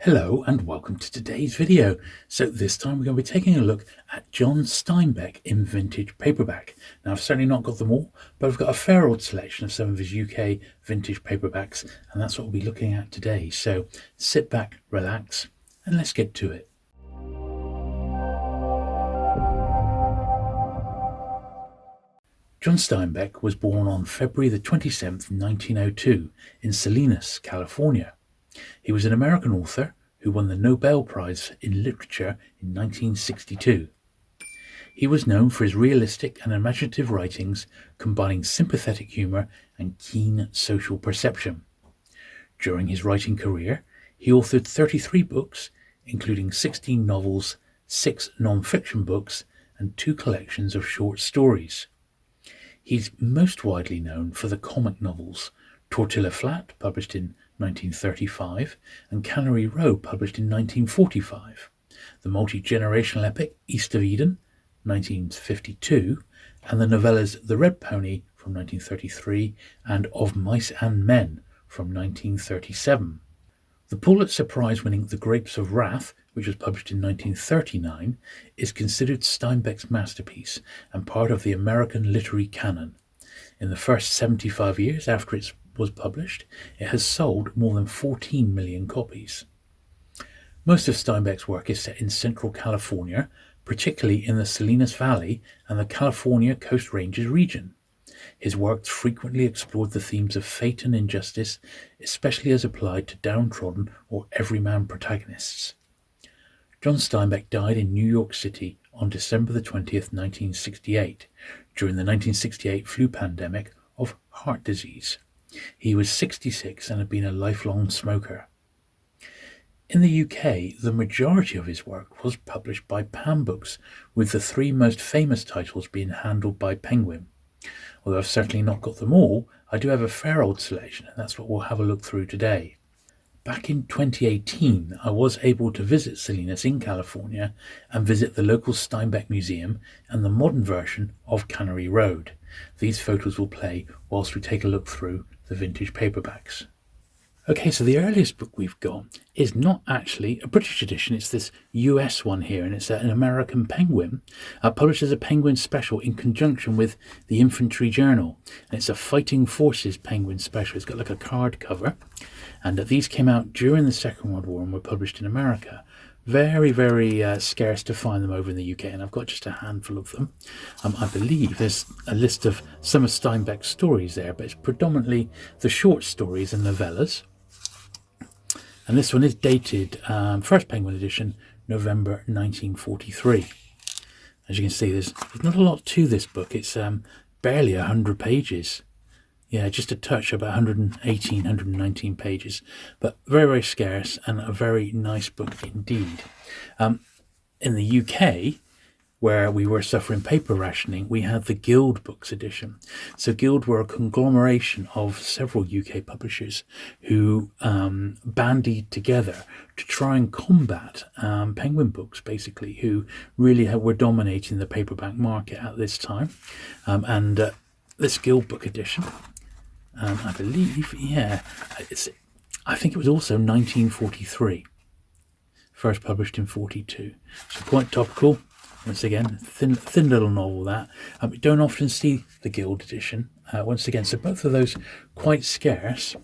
Hello and welcome to today's video. So this time we're going to be taking a look at John Steinbeck in vintage paperback. Now I've certainly not got them all, but I've got a fair old selection of some of his UK vintage paperbacks, and that's what we'll be looking at today. So sit back, relax, and let's get to it. John Steinbeck was born on February the 27th, 1902 in Salinas, California. He was an American author who won the Nobel Prize in Literature in 1962. He was known for his realistic and imaginative writings combining sympathetic humour and keen social perception. During his writing career, he authored 33 books, including 16 novels, 6 non-fiction books, and 2 collections of short stories. He's most widely known for the comic novels Tortilla Flat, published in 1935, and Cannery Row, published in 1945, the multi-generational epic East of Eden, 1952, and the novellas The Red Pony from 1933 and Of Mice and Men from 1937. The Pulitzer Prize-winning The Grapes of Wrath, which was published in 1939, is considered Steinbeck's masterpiece and part of the American literary canon. In the first 75 years after it was published, it has sold more than 14 million copies. Most of Steinbeck's work is set in Central California, particularly in the Salinas Valley and the California Coast Ranges region. His works frequently explored the themes of fate and injustice, especially as applied to downtrodden or everyman protagonists. John Steinbeck died in New York City on December the 20th, 1968, during the 1968 flu pandemic of heart disease. He was 66 and had been a lifelong smoker. In the UK, the majority of his work was published by Pan Books, with the 3 most famous titles being handled by Penguin. Although I've certainly not got them all, I do have a fair old selection, and that's what we'll have a look through today. Back in 2018, I was able to visit Salinas in California and visit the local Steinbeck Museum and the modern version of Cannery Road. These photos will play whilst we take a look through the vintage paperbacks. Okay, so the earliest book we've got is not actually a British edition, it's this US one here, and it's an American Penguin, published as a Penguin special in conjunction with the Infantry Journal. And it's a Fighting Forces Penguin special. It's got like a card cover, and these came out during the Second World War and were published in America. Very, very scarce to find them over in the UK, and I've got just a handful of them. I believe there's a list of some of Steinbeck's stories there, but it's predominantly the short stories and novellas. And this one is dated, first Penguin edition, November 1943. As you can see, there's not a lot to this book. It's barely 100 pages. Yeah, just a touch, about 118, 119 pages. But very, very scarce and a very nice book indeed. In the UK, where we were suffering paper rationing, we had the Guild Books edition. So Guild were a conglomeration of several UK publishers who bandied together to try and combat Penguin Books, basically, who really were dominating the paperback market at this time. And this Guild Book edition, I believe, I think it was also 1943. First published in 42. So quite topical. Once again, thin little novel that. We don't often see the Guild edition, once again, so both of those quite scarce,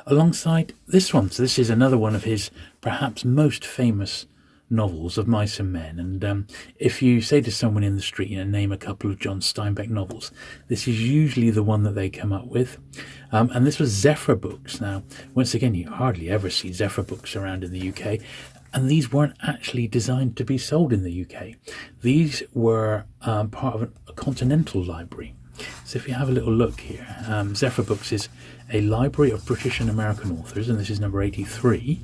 alongside this one. So this is another one of his perhaps most famous novels, Of Mice and Men. And if you say to someone in the street, name a couple of John Steinbeck novels, this is usually the one that they come up with. And this was Zephyr Books. Now, once again, you hardly ever see Zephyr Books around in the UK. And these weren't actually designed to be sold in the UK. These were part of a continental library. So if you have a little look here, Zephyr Books is a library of British and American authors, and this is number 83.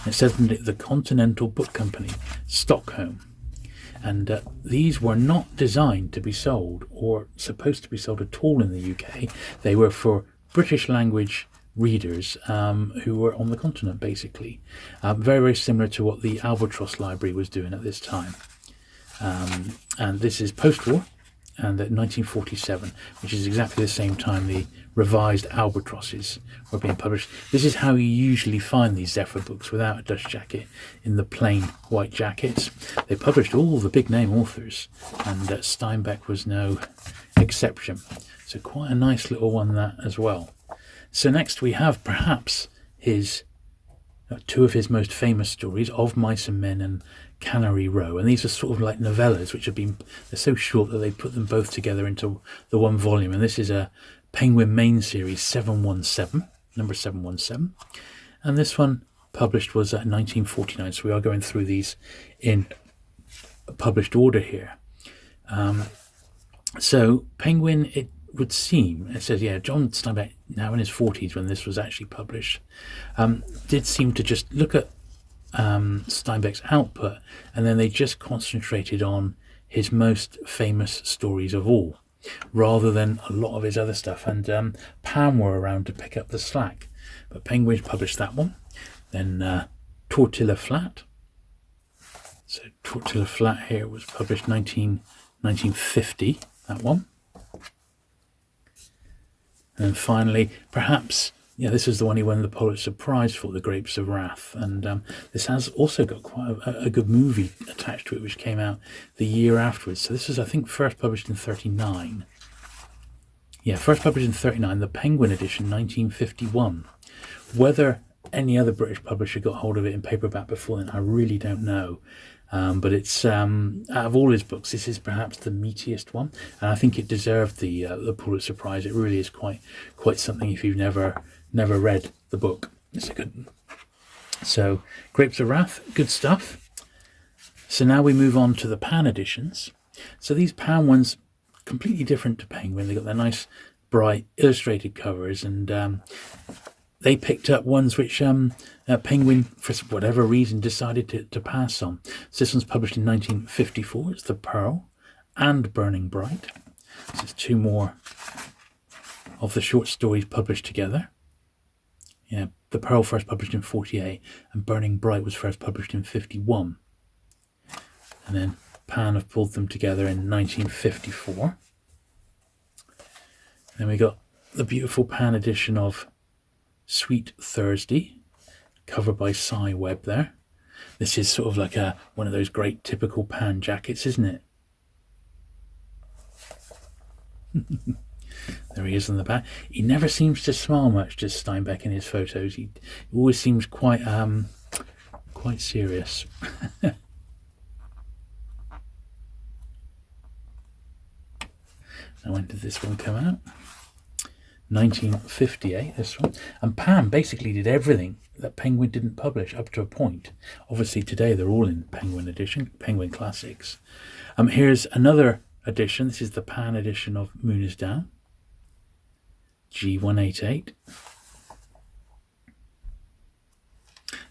It says the Continental Book Company, Stockholm. And these were not designed to be sold or supposed to be sold at all in the UK. They were for British language readers who were on the continent, basically. Very, very similar to what the Albatross Library was doing at this time. And this is post-war, and 1947, which is exactly the same time the revised Albatrosses were being published. This is how you usually find these Zephyr books, without a dust jacket, in the plain white jackets. They published all the big name authors, and Steinbeck was no exception. So quite a nice little one, that as well. So next we have perhaps his two of his most famous stories, Of Mice and Men and Cannery Row, and these are sort of like novellas which have been, they're so short that they put them both together into the one volume, and this is a Penguin main series 717, number 717, and this one published was 1949, so we are going through these in published order here. So Penguin, it would seem, it says, yeah, John Steinbeck, now in his 40s when this was actually published, did seem to just look at Steinbeck's output, and then they just concentrated on his most famous stories of all, rather than a lot of his other stuff, and Pam were around to pick up the slack. But Penguin published that one, then Tortilla Flat. So Tortilla Flat here was published 1950, that one. And finally, perhaps, yeah, this is the one he won the Pulitzer Prize for, The Grapes of Wrath. And this has also got quite a good movie attached to it, which came out the year afterwards. So this was, I think, first published in 1939. Yeah, first published in 1939, the Penguin edition, 1951. Whether any other British publisher got hold of it in paperback before then, I really don't know. But it's, out of all his books, this is perhaps the meatiest one, and I think it deserved the Pulitzer Prize. It really is quite something if you've never read the book. It's a good one. So, Grapes of Wrath, good stuff. So now we move on to the Pan editions. So these Pan ones, completely different to Penguin. They got their nice, bright, illustrated covers, and they picked up ones which Penguin, for whatever reason, decided to pass on. So this one's published in 1954. It's The Pearl and Burning Bright. So it's two more of the short stories published together. Yeah, The Pearl first published in 48, and Burning Bright was first published in 51. And then Pan have pulled them together in 1954. Then we got the beautiful Pan edition of Sweet Thursday, covered by Cy Webb there. This is sort of like one of those great typical Pan jackets, isn't it? There he is on the back. He never seems to smile much, does Steinbeck, in his photos. He always seems quite serious. Now, when did this one come out? 1958, this one. And Pam basically did everything that Penguin didn't publish up to a point. Obviously today they're all in Penguin edition, Penguin Classics. Here's another edition. This is the Pan edition of Moon is Down, G188.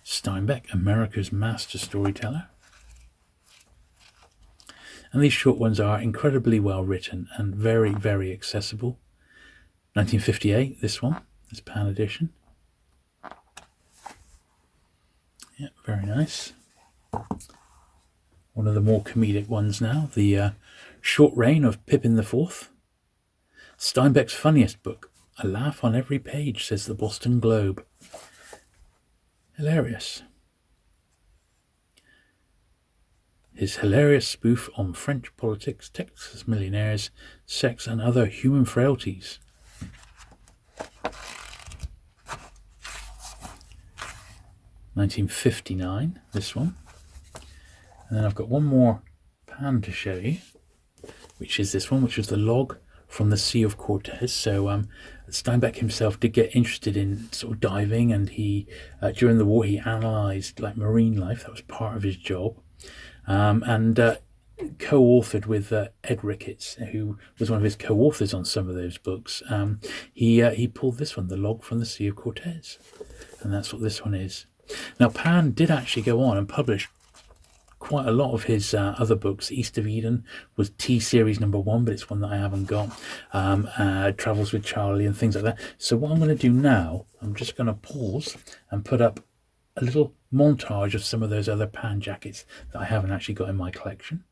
Steinbeck, America's Master Storyteller. And these short ones are incredibly well written and very, very accessible. 1958, this one, this Pan edition. Yeah, very nice. One of the more comedic ones now, the Short Reign of Pippin the Fourth. Steinbeck's funniest book. A laugh on every page, says the Boston Globe. Hilarious. His hilarious spoof on French politics, Texas millionaires, sex and other human frailties. $1959, this one. And then I've got one more Pan to show you, which is this one, which was the log from the Sea of Cortez. So Steinbeck himself did get interested in sort of diving, and he during the war he analysed like marine life. That was part of his job, and co-authored with Ed Ricketts, who was one of his co-authors on some of those books. He pulled this one, the log from the Sea of Cortez, and that's what this one is. Now, Pan did actually go on and publish quite a lot of his other books. East of Eden was T-Series #1, but it's one that I haven't got. Travels with Charlie and things like that. So what I'm going to do now, I'm just going to pause and put up a little montage of some of those other Pan jackets that I haven't actually got in my collection.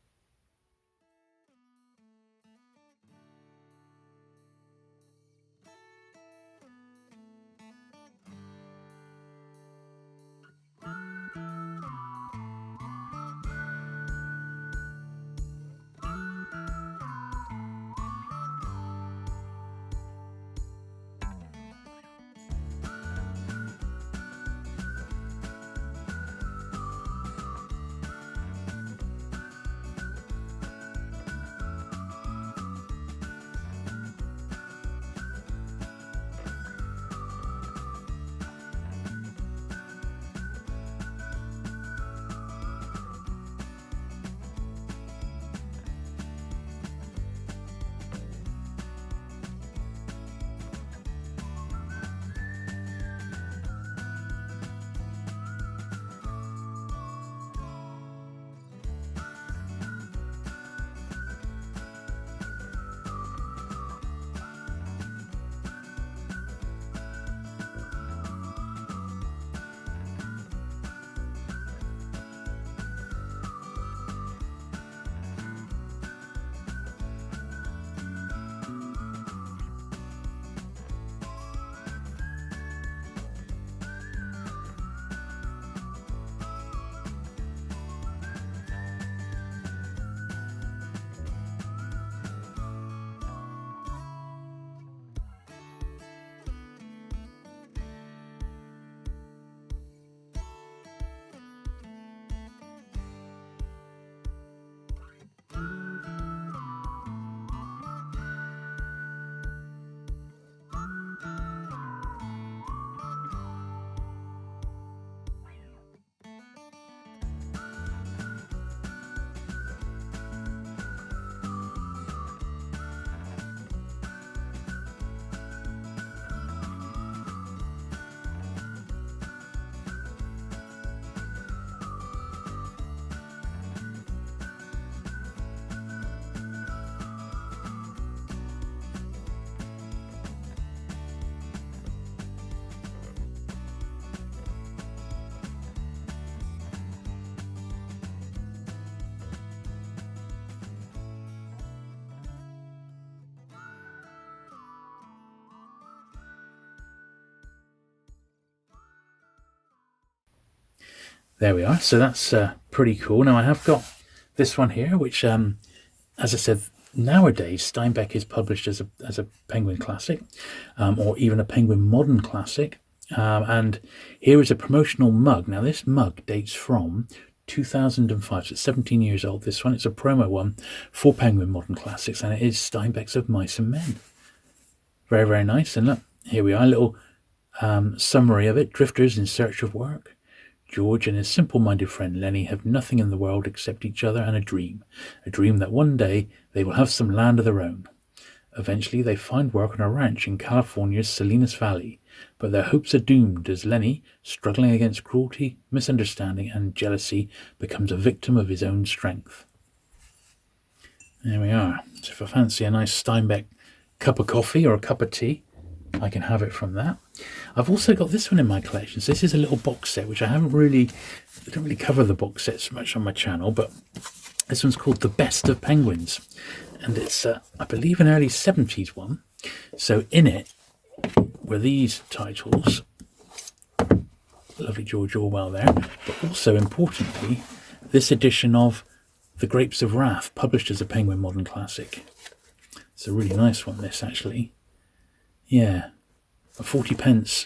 There we are. So that's pretty cool. Now I have got this one here, which, as I said, nowadays Steinbeck is published as a Penguin classic, or even a Penguin modern classic. And here is a promotional mug. Now this mug dates from 2005, so it's 17 years old. This one, it's a promo one for Penguin Modern Classics, and it is Steinbeck's Of Mice and Men. Very, very nice. And look, here we are, a little summary of it. Drifters in search of work. George and his simple-minded friend Lenny have nothing in the world except each other and a dream that one day they will have some land of their own. Eventually they find work on a ranch in California's Salinas Valley, but their hopes are doomed as Lenny, struggling against cruelty, misunderstanding and jealousy, becomes a victim of his own strength. There we are. So if I fancy a nice Steinbeck cup of coffee or a cup of tea, I can have it from that. I've also got this one in my collection. So this is a little box set, which I don't really cover the box sets much on my channel, but this one's called The Best of Penguins. And it's, I believe, an early 70s one. So in it were these titles. Lovely George Orwell there. But also, importantly, this edition of The Grapes of Wrath, published as a Penguin Modern Classic. It's a really nice one, this, actually. Yeah, a 40p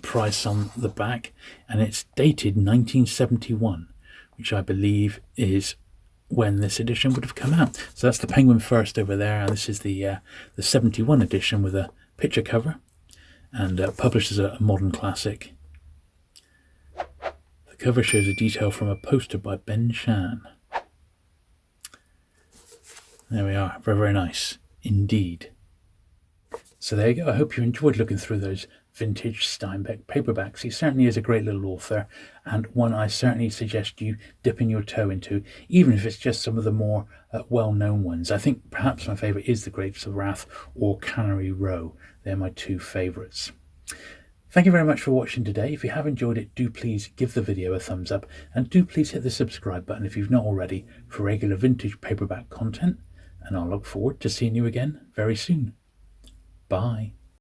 price on the back, and it's dated 1971, which I believe is when this edition would have come out. So that's the Penguin First over there, and this is the 71 edition with a picture cover, and published as a modern classic. The cover shows a detail from a poster by Ben Shan. There we are, very, very nice indeed. So there you go. I hope you enjoyed looking through those vintage Steinbeck paperbacks. He certainly is a great little author, and one I certainly suggest you dipping your toe into, even if it's just some of the more well-known ones. I think perhaps my favourite is The Grapes of Wrath or Cannery Row. They're my two favourites. Thank you very much for watching today. If you have enjoyed it, do please give the video a thumbs up, and do please hit the subscribe button if you've not already for regular vintage paperback content, and I'll look forward to seeing you again very soon. Bye.